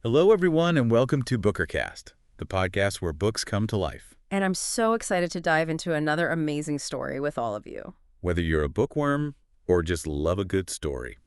Hello, everyone, and welcome to Bookercast, the podcast where books come to life. And I'm so excited to dive into another amazing story with all of you. Whether you're a bookworm or just love a good story,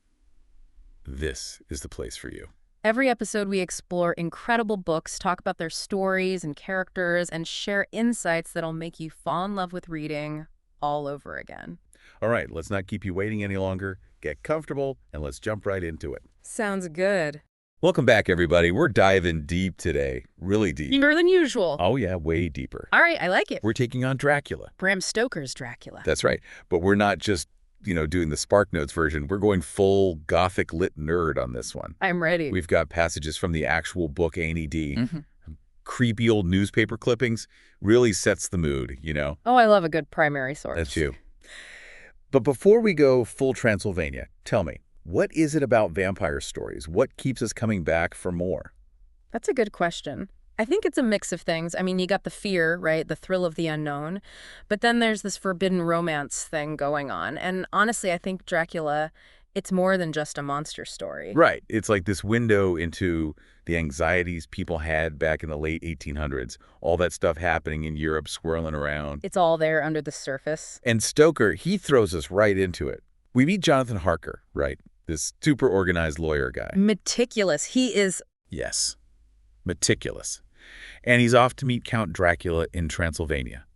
this is the place for you. Every episode, we explore incredible books, talk about their stories and characters, and share insights that'll make you fall in love with reading all over again. All right, let's not keep you waiting any longer. Get comfortable, and let's jump right into it. Sounds good. Welcome back, everybody. We're diving deep today, really deep. Deeper than usual. Oh, yeah, way deeper. All right, I like it. We're taking on Dracula. Bram Stoker's Dracula. That's right. But we're not just, doing the Spark Notes version. We're going full Gothic lit nerd on this one. I'm ready. We've got passages from the actual book, A&ED. Mm-hmm. Creepy old newspaper clippings. Really sets the mood, Oh, I love a good primary source. That's you. But before we go full Transylvania, tell me, what is it about vampire stories? What keeps us coming back for more? That's a good question. I think it's a mix of things. I mean, you got the fear, right? The thrill of the unknown. But then there's this forbidden romance thing going on. And honestly, I think Dracula, it's more than just a monster story. Right. It's like this window into the anxieties people had back in the late 1800s. All that stuff happening in Europe, swirling around. It's all there under the surface. And Stoker, he throws us right into it. We meet Jonathan Harker, right? This super organized lawyer guy. Meticulous. He is... Yes. Meticulous. And he's off to meet Count Dracula in Transylvania.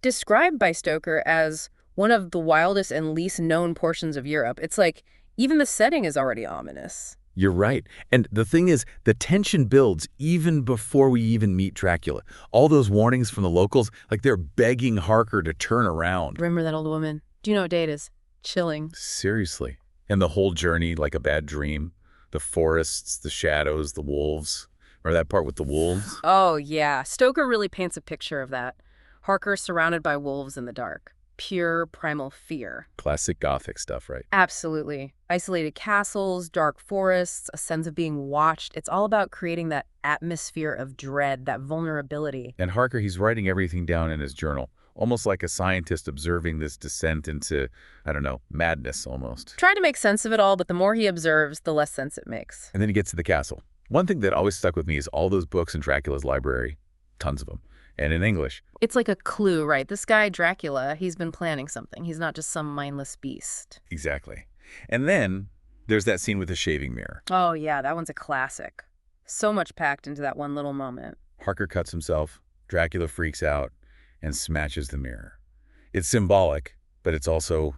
described by Stoker as one of the wildest and least known portions of Europe. It's like even the setting is already ominous. You're right. And the thing is, the tension builds even before we even meet Dracula. All those warnings from the locals, like they're begging Harker to turn around. Remember that old woman? Do you know what day it is? Chilling. Seriously. And the whole journey like a bad dream. The forests, the shadows, the wolves. Remember that part with the wolves? Oh, yeah. Stoker really paints a picture of that. Harker surrounded by wolves in the dark. Pure primal fear. Classic Gothic stuff, right? Absolutely. Isolated castles, dark forests, a sense of being watched. It's all about creating that atmosphere of dread, that vulnerability. And Harker, he's writing everything down in his journal, almost like a scientist observing this descent into, madness almost. Trying to make sense of it all, but the more he observes, the less sense it makes. And then he gets to the castle. One thing that always stuck with me is all those books in Dracula's library, tons of them, and in English. It's like a clue, right? This guy, Dracula, he's been planning something. He's not just some mindless beast. Exactly. And then there's that scene with the shaving mirror. Oh, yeah, that one's a classic. So much packed into that one little moment. Harker cuts himself, Dracula freaks out, and smashes the mirror. It's symbolic, but it's also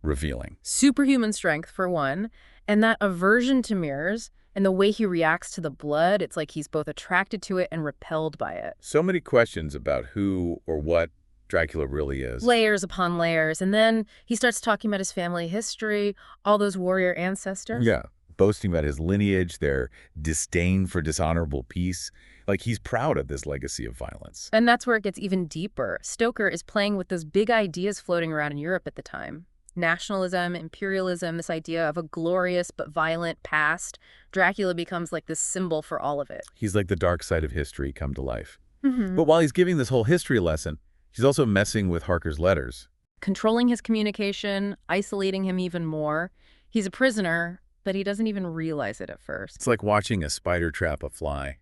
revealing. Superhuman strength, for one, and that aversion to mirrors and the way he reacts to the blood, it's like he's both attracted to it and repelled by it. So many questions about who or what Dracula really is. Layers upon layers. And then he starts talking about his family history, all those warrior ancestors. Yeah, boasting about his lineage, their disdain for dishonorable peace. Like he's proud of this legacy of violence. And that's where it gets even deeper. Stoker is playing with those big ideas floating around in Europe at the time. Nationalism, imperialism, this idea of a glorious but violent past. Dracula becomes like this symbol for all of it. He's like the dark side of history come to life. Mm-hmm. But while he's giving this whole history lesson, he's also messing with Harker's letters. Controlling his communication, isolating him even more. He's a prisoner, but he doesn't even realize it at first. It's like watching a spider trap a fly.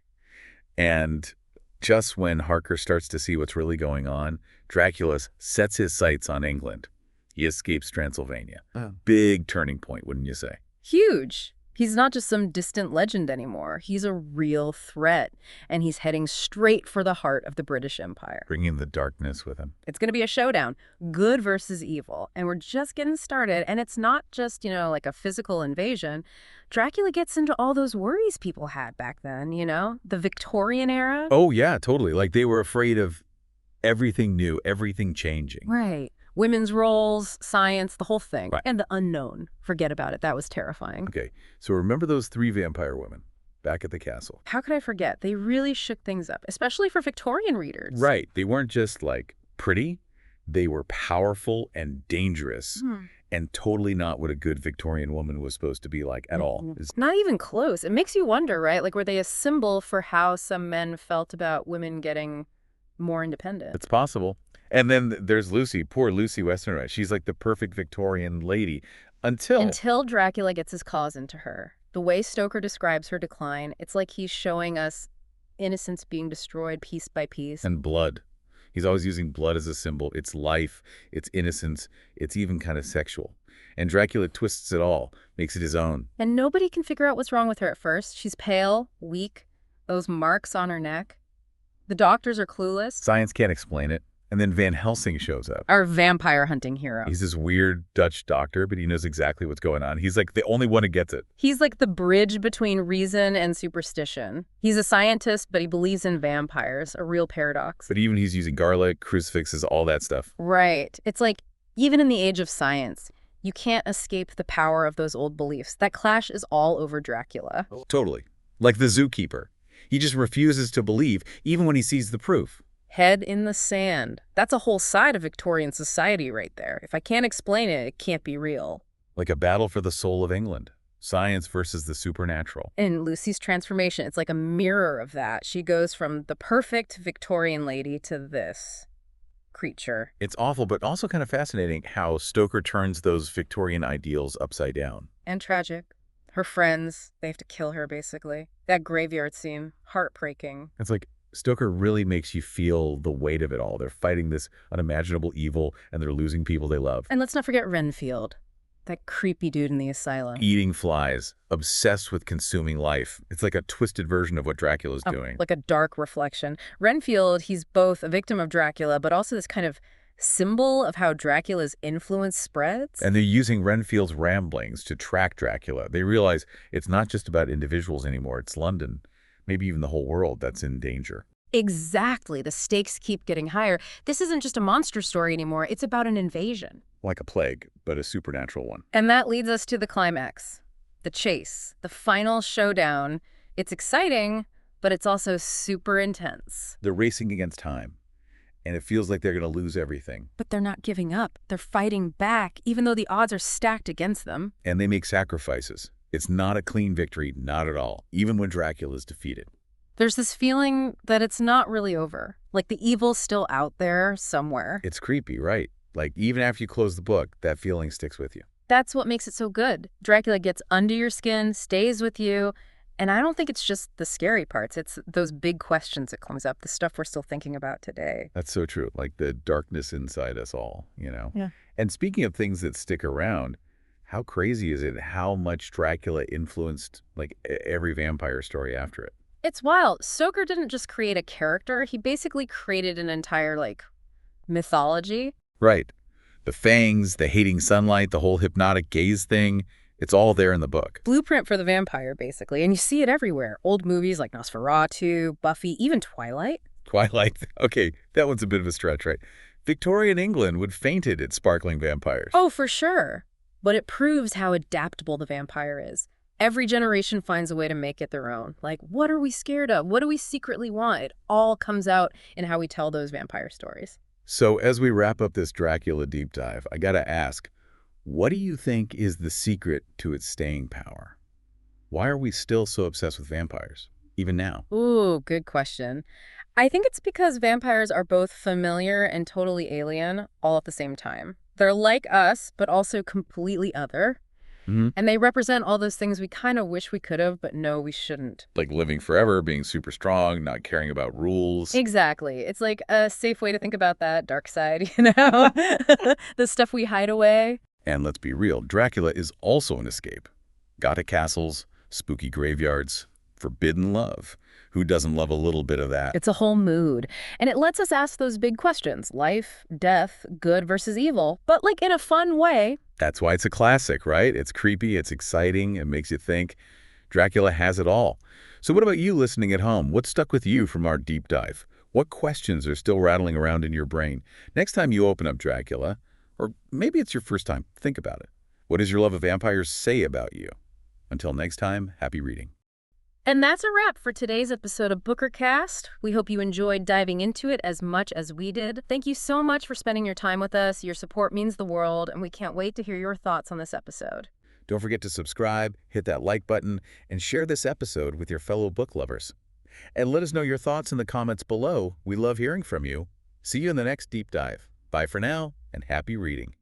And just when Harker starts to see what's really going on, Dracula sets his sights on England. He escapes Transylvania. Oh. Big turning point, wouldn't you say? Huge. He's not just some distant legend anymore. He's a real threat, and he's heading straight for the heart of the British Empire. Bringing the darkness with him. It's going to be a showdown, good versus evil, and we're just getting started, and it's not just, like a physical invasion. Dracula gets into all those worries people had back then, the Victorian era. Oh, yeah, totally. Like they were afraid of everything new, everything changing. Right. Women's roles, science, the whole thing. Right. And the unknown. Forget about it. That was terrifying. Okay, so remember those 3 vampire women back at the castle? How could I forget? They really shook things up, especially for Victorian readers. Right. They weren't just, pretty. They were powerful and dangerous and totally not what a good Victorian woman was supposed to be like at all. Not even close. It makes you wonder, right? Like, were they a symbol for how some men felt about women getting more independent? It's possible. And then there's Lucy, poor Lucy Westenra. She's like the perfect Victorian lady until Dracula gets his claws into her. The way Stoker describes her decline, it's like he's showing us innocence being destroyed piece by piece. And blood. He's always using blood as a symbol. It's life, it's innocence, it's even kind of sexual. And Dracula twists it all, makes it his own. And nobody can figure out what's wrong with her at first. She's pale, weak, those marks on her neck. The doctors are clueless. Science can't explain it. And then Van Helsing shows up. Our vampire hunting hero. He's this weird Dutch doctor, but he knows exactly what's going on. He's like the only one who gets it. He's like the bridge between reason and superstition. He's a scientist, but he believes in vampires, a real paradox. But even he's using garlic, crucifixes, all that stuff. Right. It's like, even in the age of science, you can't escape the power of those old beliefs. That clash is all over Dracula. Totally. Like the zookeeper. He just refuses to believe, even when he sees the proof. Head in the sand. That's a whole side of Victorian society right there. If I can't explain it, it can't be real. Like a battle for the soul of England. Science versus the supernatural. And Lucy's transformation, it's like a mirror of that. She goes from the perfect Victorian lady to this creature. It's awful, but also kind of fascinating how Stoker turns those Victorian ideals upside down. And tragic. Her friends, they have to kill her, basically. That graveyard scene, heartbreaking. It's like Stoker really makes you feel the weight of it all. They're fighting this unimaginable evil, and they're losing people they love. And let's not forget Renfield, that creepy dude in the asylum. Eating flies, obsessed with consuming life. It's like a twisted version of what Dracula's doing. Like a dark reflection. Renfield, he's both a victim of Dracula, but also this kind of symbol of how Dracula's influence spreads. And they're using Renfield's ramblings to track Dracula. They realize it's not just about individuals anymore. It's London, maybe even the whole world that's in danger. Exactly. The stakes keep getting higher. This isn't just a monster story anymore. It's about an invasion. Like a plague, but a supernatural one. And that leads us to the climax. The chase. The final showdown. It's exciting, but it's also super intense. They're racing against time, and it feels like they're going to lose everything. But they're not giving up. They're fighting back, even though the odds are stacked against them. And they make sacrifices. It's not a clean victory, not at all, even when Dracula is defeated. There's this feeling that it's not really over. Like the evil's still out there somewhere. It's creepy, right? Like even after you close the book, that feeling sticks with you. That's what makes it so good. Dracula gets under your skin, stays with you, and I don't think it's just the scary parts. It's those big questions that comes up, the stuff we're still thinking about today. That's so true. Like the darkness inside us all, you know? Yeah. And speaking of things that stick around, how crazy is it how much Dracula influenced like every vampire story after it? It's wild. Stoker didn't just create a character. He basically created an entire, like, mythology. Right. The fangs, the hating sunlight, the whole hypnotic gaze thing, it's all there in the book. Blueprint for the vampire, basically. And you see it everywhere. Old movies like Nosferatu, Buffy, even Twilight. Twilight. Okay, that one's a bit of a stretch, right? Victorian England would fainted at sparkling vampires. Oh, for sure. But it proves how adaptable the vampire is. Every generation finds a way to make it their own. Like, what are we scared of? What do we secretly want? It all comes out in how we tell those vampire stories. So as we wrap up this Dracula deep dive, I gotta ask, what do you think is the secret to its staying power? Why are we still so obsessed with vampires, even now? Ooh, good question. I think it's because vampires are both familiar and totally alien all at the same time. They're like us, but also completely other. Mm-hmm. And they represent all those things we kind of wish we could have, but no, we shouldn't. Like living forever, being super strong, not caring about rules. Exactly. It's like a safe way to think about that dark side, you know? The stuff we hide away. And let's be real, Dracula is also an escape. Gothic castles, spooky graveyards, forbidden love. Who doesn't love a little bit of that? It's a whole mood. And it lets us ask those big questions. Life, death, good versus evil. But like in a fun way. That's why it's a classic, right? It's creepy, it's exciting, it makes you think. Dracula has it all. So what about you listening at home? What stuck with you from our deep dive? What questions are still rattling around in your brain? Next time you open up Dracula, or maybe it's your first time, think about it. What does your love of vampires say about you? Until next time, happy reading. And that's a wrap for today's episode of BookerCast. We hope you enjoyed diving into it as much as we did. Thank you so much for spending your time with us. Your support means the world, and we can't wait to hear your thoughts on this episode. Don't forget to subscribe, hit that like button, and share this episode with your fellow book lovers. And let us know your thoughts in the comments below. We love hearing from you. See you in the next deep dive. Bye for now, and happy reading.